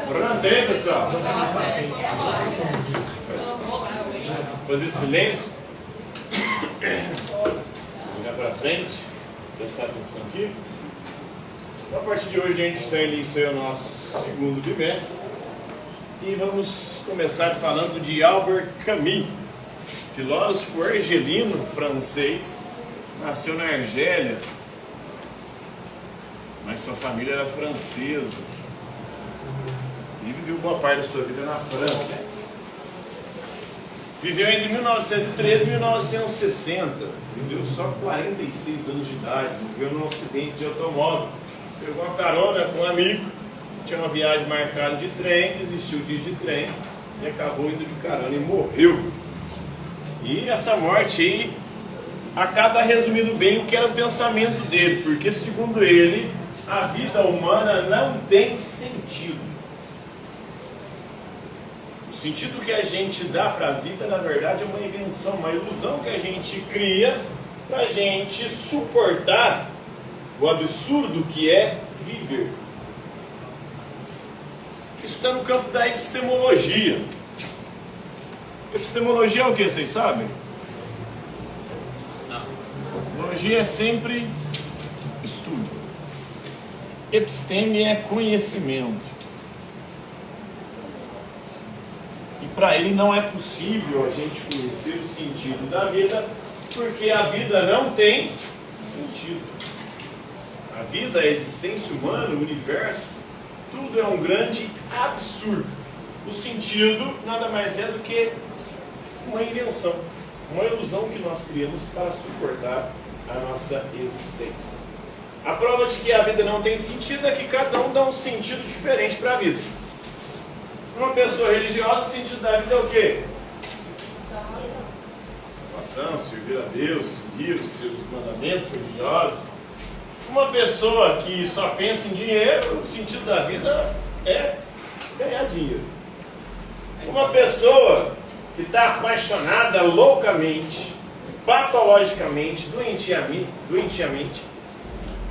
Pronto aí, pessoal. Fazer silêncio. Olhar para frente. Prestar atenção aqui. A partir de hoje a gente está início ao nosso segundo bimestre. E vamos começar falando de Albert Camus, filósofo argelino francês. Nasceu na Argélia, mas sua família era francesa e viveu boa parte da sua vida na França. Viveu entre 1913 e 1960, viveu só 46 anos de idade, viveu num acidente de automóvel, pegou uma carona com um amigo, tinha uma viagem marcada de trem, desistiu o dia de trem e acabou indo de carona e morreu. E essa morte aí acaba resumindo bem o que era o pensamento dele, porque segundo ele, a vida humana não tem sentido. O sentido que a gente dá para a vida, na verdade, é uma invenção, uma ilusão que a gente cria para a gente suportar o absurdo que é viver. Isso está no campo da epistemologia. Epistemologia é o que, vocês sabem? Epistemologia é sempre estudo. Episteme é conhecimento. E para ele não é possível a gente conhecer o sentido da vida, porque a vida não tem sentido. A vida, a existência humana, o universo, tudo é um grande absurdo. O sentido nada mais é do que uma invenção, uma ilusão que nós criamos para suportar a nossa existência. A prova de que a vida não tem sentido é que cada um dá um sentido diferente para a vida. Para uma pessoa religiosa, o sentido da vida é o quê? Salvação, servir a Deus, seguir os seus mandamentos religiosos. Uma pessoa que só pensa em dinheiro, o sentido da vida é ganhar dinheiro. Uma pessoa que está apaixonada loucamente, patologicamente, doentiamente,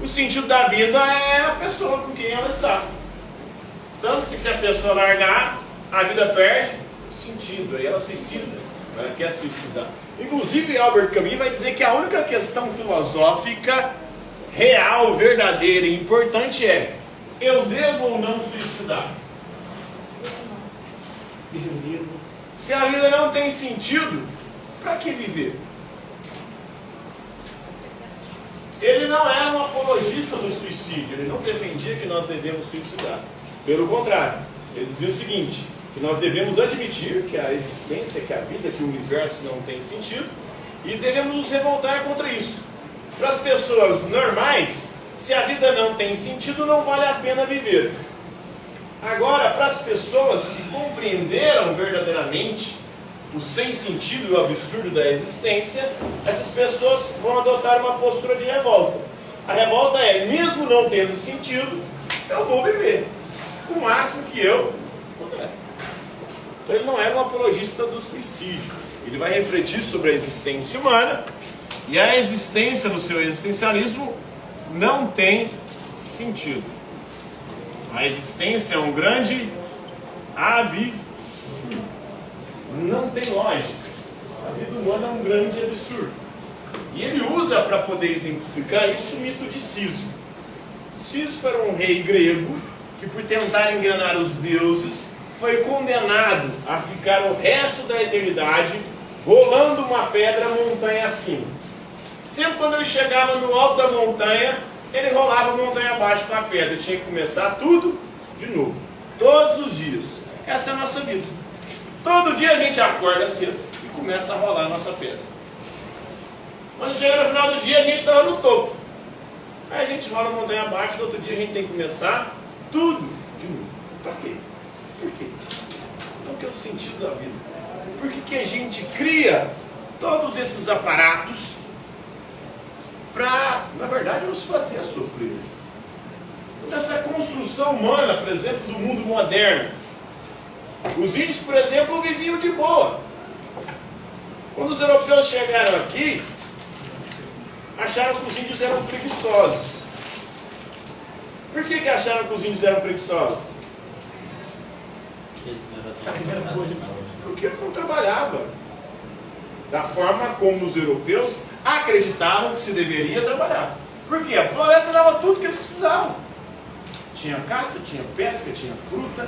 o sentido da vida é a pessoa com quem ela está. Tanto que se a pessoa largar, a vida perde o sentido, aí ela suicida, ela quer suicidar. Inclusive, Albert Camus vai dizer que a única questão filosófica real, verdadeira e importante é: eu devo ou não suicidar? Se a vida não tem sentido, para que viver? Ele não era um apologista do suicídio, ele não defendia que nós devemos suicidar. Pelo contrário, ele dizia o seguinte, que nós devemos admitir que a existência, que a vida, que o universo não tem sentido, e devemos nos revoltar contra isso. Para as pessoas normais, se a vida não tem sentido, não vale a pena viver. Agora, para as pessoas que compreenderam verdadeiramente o sem sentido e o absurdo da existência, essas pessoas vão adotar uma postura de revolta. A revolta é, mesmo não tendo sentido, eu vou viver o máximo que eu puder. Então ele não era um apologista do suicídio. Ele vai refletir sobre a existência humana, e a existência no seu existencialismo não tem sentido. A existência é um grande absurdo. Não tem lógica. A vida humana é um grande absurdo. E ele usa para poder exemplificar isso o mito de Sísifo. Sísifo era um rei grego que, por tentar enganar os deuses, foi condenado a ficar o resto da eternidade rolando uma pedra montanha acima. Sempre quando ele chegava no alto da montanha, ele rolava a montanha abaixo com a pedra. Tinha que começar tudo de novo. Todos os dias. Essa é a nossa vida. Todo dia a gente acorda cedo e começa a rolar a nossa pedra. Quando chega no final do dia, a gente está lá no topo. Aí a gente rola a montanha abaixo, no outro dia a gente tem que começar tudo de novo. Para quê? Por quê? Qual que é o sentido da vida? Por que a gente cria todos esses aparatos para, na verdade, nos fazer sofrer? Essa construção humana, por exemplo, do mundo moderno. Os índios, por exemplo, viviam de boa. Quando os europeus chegaram aqui, acharam que os índios eram preguiçosos. Por que acharam que os índios eram preguiçosos? Porque eles não trabalhavam da forma como os europeus acreditavam que se deveria trabalhar. Por quê? A floresta dava tudo que eles precisavam. Tinha caça, tinha pesca, tinha fruta.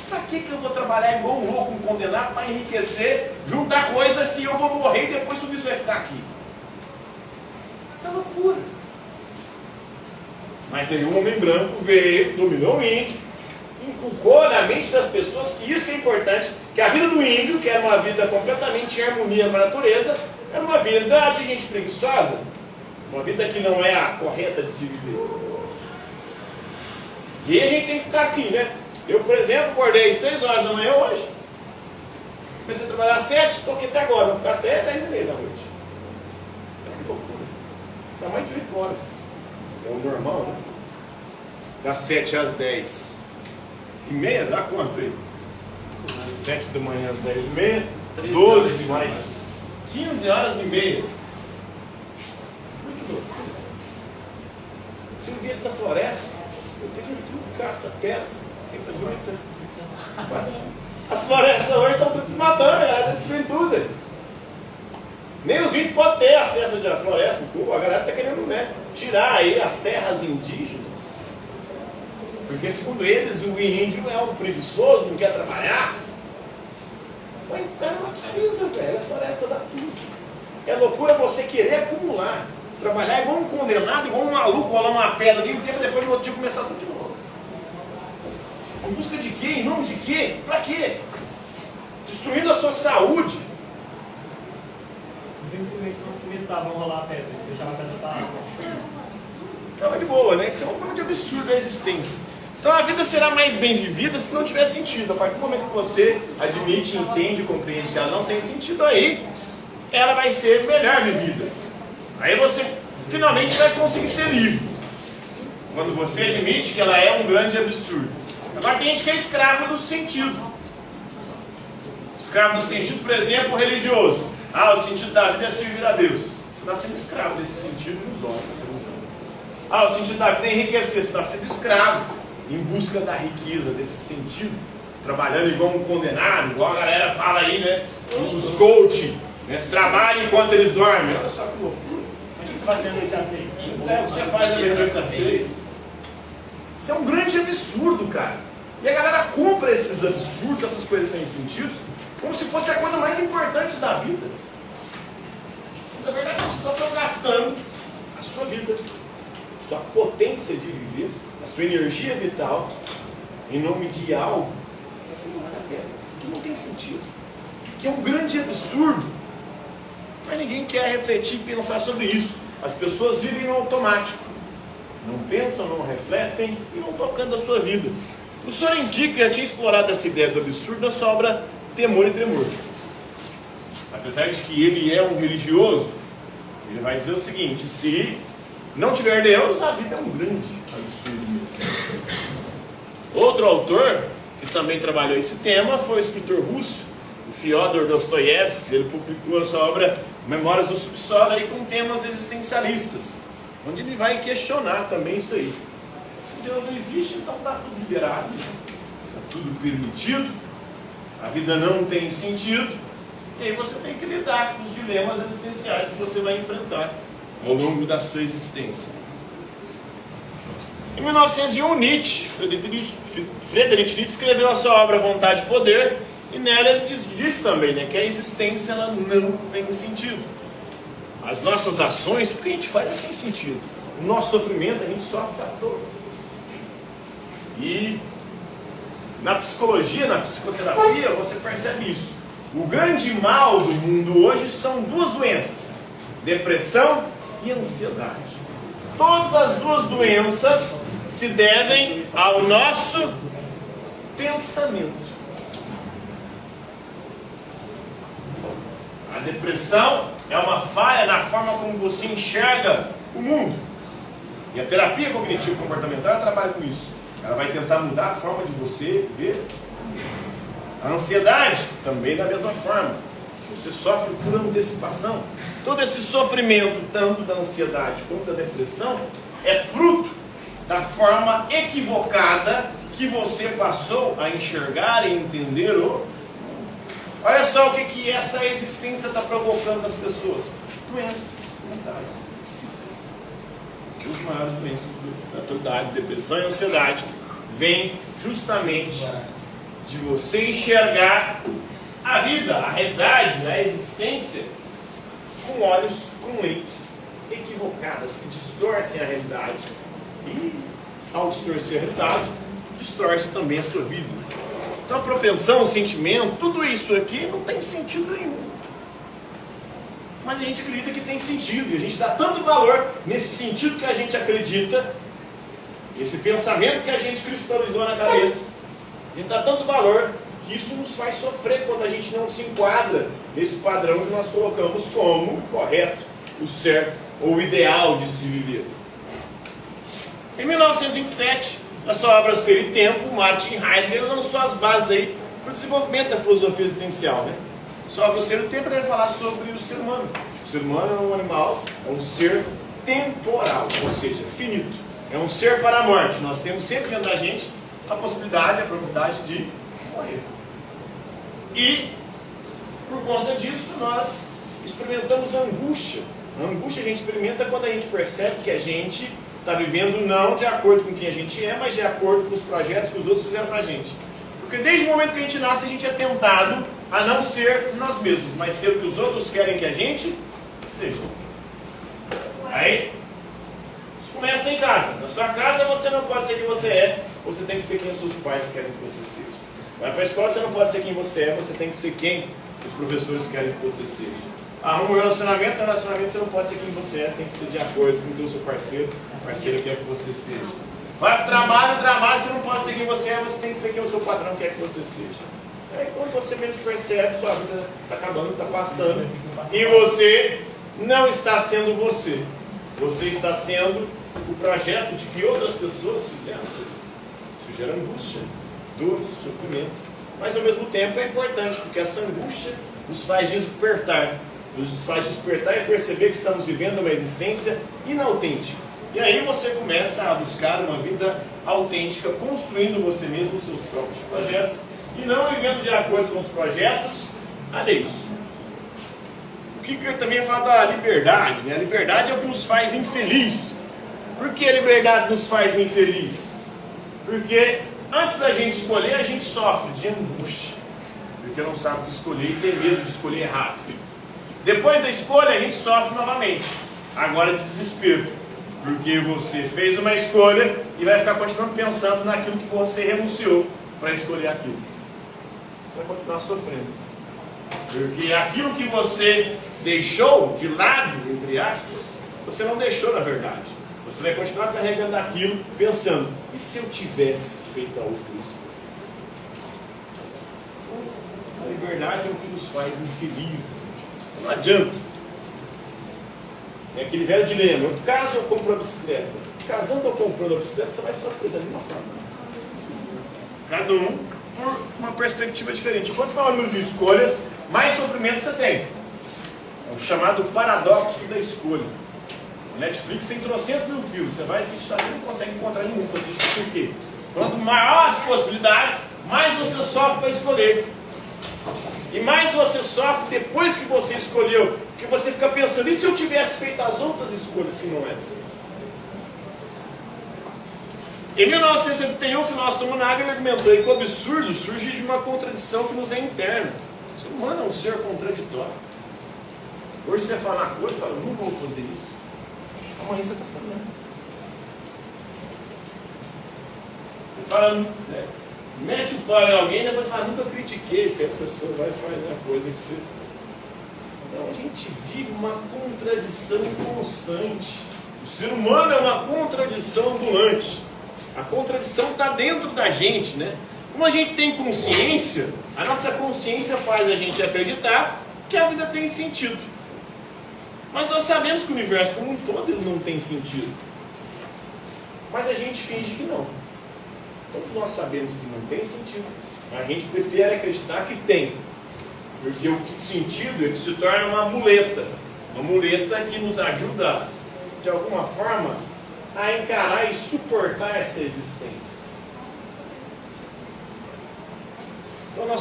Para que eu vou trabalhar igual um louco, um condenado, para enriquecer, juntar coisas se eu vou morrer e depois tudo isso vai ficar aqui? Isso é loucura. Mas aí o homem branco veio, dominou o índio, inculcou na mente das pessoas que isso que é importante, que a vida do índio, que era uma vida completamente em harmonia com a natureza, era uma vida de gente preguiçosa, uma vida que não é a correta de se viver. E aí a gente tem que ficar aqui, né? Eu, por exemplo, acordei às 6 horas da manhã hoje, comecei a trabalhar às 7, estou aqui até agora, vou ficar até 10h30 da noite. Que loucura. Dá mais de 8 horas. É o normal, né? Das 7 às 10h30, dá quanto aí? 7 da manhã às 10h30, 12 mais 15 horas e meia. Que loucura. Se eu vi esta floresta, eu tenho tudo, caça, pesca, tem fruta. As florestas hoje estão tudo desmatando, elas destruem tudo. Nem os índios podem ter acesso à floresta, a galera está querendo, né, tirar aí as terras indígenas. Porque segundo eles, o índio é um preguiçoso, não quer trabalhar. Mas o cara não precisa, velho, a floresta dá tudo. É loucura você querer acumular, trabalhar igual um condenado, igual um maluco, rolar uma pedra ali, um tempo depois no outro dia começar tudo de novo. Em busca de quê? Em nome de quê? Pra quê? Destruindo a sua saúde. Simplesmente não começavam a rolar a pedra, deixava a pedra para água. Estava de boa, né? Isso é um grande absurdo da existência. Então a vida será mais bem vivida se não tiver sentido. A partir do momento que você admite, entende, compreende que ela não tem sentido, aí ela vai ser melhor vivida. Aí você finalmente vai conseguir ser livre. Quando você admite que ela é um grande absurdo. Agora tem gente que é escrava do sentido. Escravo do sentido, por exemplo, religioso. O sentido da vida é servir a Deus. Você está sendo escravo desse sentido nos olhos. O sentido da vida é enriquecer. Você está sendo escravo em busca da riqueza, desse sentido. Trabalhando igual um condenado, igual a galera fala aí, né? Os coach, né? Trabalham enquanto eles dormem. Olha só que loucura. O que você faz da noite às 6? É o que você faz da meia-noite às 6. Isso é um grande absurdo, cara. E a galera compra esses absurdos, essas coisas sem sentido, como se fosse a coisa mais importante da vida. Na verdade, você está só gastando a sua vida, a sua potência de viver, a sua energia vital, em nome de algo que não vale a pena, que não tem sentido, que é um grande absurdo. Mas ninguém quer refletir e pensar sobre isso. As pessoas vivem no automático. Não pensam, não refletem e não tocando a sua vida. O Soren Kierkegaard tinha explorado essa ideia do absurdo na sua obra Temor e Tremor. Apesar de que ele é um religioso, ele vai dizer o seguinte: se não tiver Deus, a vida é um grande absurdo. Outro autor que também trabalhou esse tema foi o escritor russo, o Fyodor Dostoiévski. Ele publicou a sua obra Memórias do Subsolo aí com temas existencialistas, onde ele vai questionar também isso aí. Se Deus não existe, então está tudo liberado, está tudo permitido, a vida não tem sentido, e aí você tem que lidar com os dilemas existenciais que você vai enfrentar ao longo da sua existência. Em 1901, Friedrich Nietzsche escreveu a sua obra Vontade e Poder, e nela ele diz também, né, que a existência ela não tem sentido. As nossas ações, tudo que a gente faz é sem sentido. O nosso sofrimento, a gente sofre à toa. E na psicologia, na psicoterapia, você percebe isso. O grande mal do mundo hoje são duas doenças: depressão e ansiedade. Todas as duas doenças se devem ao nosso pensamento. A depressão é uma falha na forma como você enxerga o mundo. E a terapia cognitivo-comportamental ela trabalha com isso. Ela vai tentar mudar a forma de você ver. A ansiedade também da mesma forma. Você sofre por antecipação. Todo esse sofrimento, tanto da ansiedade quanto da depressão, é fruto da forma equivocada que você passou a enxergar e entender o mundo. Olha só o que essa existência está provocando nas pessoas. Doenças mentais, psíquicas. As maiores doenças da atualidade, depressão e ansiedade, vêm justamente de você enxergar a vida, a realidade, a existência com olhos, com lentes equivocadas, que distorcem a realidade. E, ao distorcer a realidade, distorce também a sua vida. Então, a propensão, o sentimento, tudo isso aqui não tem sentido nenhum. Mas a gente acredita que tem sentido. E a gente dá tanto valor nesse sentido que a gente acredita, esse pensamento que a gente cristalizou na cabeça. A gente dá tanto valor que isso nos faz sofrer quando a gente não se enquadra nesse padrão que nós colocamos como o correto, o certo ou o ideal de se viver. Em 1927, na sua obra Ser e Tempo, Martin Heidegger lançou as bases aí para o desenvolvimento da filosofia existencial, né? Sua obra Ser e Tempo ele vai falar sobre o ser humano. O ser humano é um animal, é um ser temporal, ou seja, finito. É um ser para a morte. Nós temos sempre diante da gente a possibilidade, a probabilidade de morrer. E, por conta disso, nós experimentamos a angústia. A angústia a gente experimenta quando a gente percebe que a gente está vivendo não de acordo com quem a gente é, mas de acordo com os projetos que os outros fizeram para a gente. Porque desde o momento que a gente nasce, a gente é tentado a não ser nós mesmos, mas ser o que os outros querem que a gente seja. Aí, isso começa em casa. Na sua casa você não pode ser quem você é, você tem que ser quem os seus pais querem que você seja. Vai para a escola, você não pode ser quem você é, você tem que ser quem os professores querem que você seja. Arruma um relacionamento, no relacionamento você não pode ser quem você é, você tem que ser de acordo com o seu parceiro, o parceiro quer que você seja. Vai para o trabalho, no trabalho você não pode ser quem você é, você tem que ser quem o seu patrão quer que você seja. Aí quando você mesmo percebe, sua vida está acabando, está passando, e você não está sendo você. Você está sendo o projeto de que outras pessoas fizeram por isso. Isso gera angústia, dor, sofrimento. Mas ao mesmo tempo é importante, porque essa angústia nos faz despertar. Nos faz despertar e perceber que estamos vivendo uma existência inautêntica. E aí você começa a buscar uma vida autêntica, construindo você mesmo os seus próprios projetos e não vivendo de acordo com os projetos alheios. O Kierkegaard também fala da liberdade, né? A liberdade é o que nos faz infeliz. Por que a liberdade nos faz infeliz? Porque antes da gente escolher, a gente sofre de angústia, porque não sabe o que escolher e tem medo de escolher errado. Depois da escolha, a gente sofre novamente, agora de desespero, porque você fez uma escolha e vai ficar continuando pensando naquilo que você renunciou para escolher aquilo. Você vai continuar sofrendo, porque aquilo que você deixou de lado, entre aspas, você não deixou na verdade. Você vai continuar carregando aquilo, pensando, e se eu tivesse feito a outra escolha? A liberdade é o que nos faz infelizes. Não adianta. É aquele velho dilema. Caso eu compro a bicicleta, casando ou comprando a bicicleta, você vai sofrer da mesma forma. Cada um por uma perspectiva diferente. Quanto maior o número de escolhas, mais sofrimento você tem. É o chamado paradoxo da escolha. O Netflix tem 300 mil filmes. Você vai assistir, você não consegue encontrar nenhum para assistir. Por quê? Quanto maior as possibilidades, mais você sofre para escolher. E mais você sofre depois que você escolheu, porque você fica pensando, e se eu tivesse feito as outras escolhas que não essa? Em 1971, o filósofo Monaghan argumentou que o absurdo surge de uma contradição que nos é interna. O ser humano é um ser contraditório. Hoje você fala uma coisa, você fala, nunca vou fazer isso. Amanhã você está fazendo. Você fala, mete o pau em alguém e depois fala, nunca critiquei, porque a pessoa vai fazer a coisa que você... Então a gente vive uma contradição constante. O ser humano é uma contradição ambulante. A contradição está dentro da gente, né? Como a gente tem consciência, a nossa consciência faz a gente acreditar que a vida tem sentido. Mas nós sabemos que o universo como um todo ele não tem sentido. Mas a gente finge que não. Todos nós sabemos que não tem sentido. A gente prefere acreditar que tem. Porque o sentido é que se torna uma muleta. Uma muleta que nos ajuda, de alguma forma, a encarar e suportar essa existência.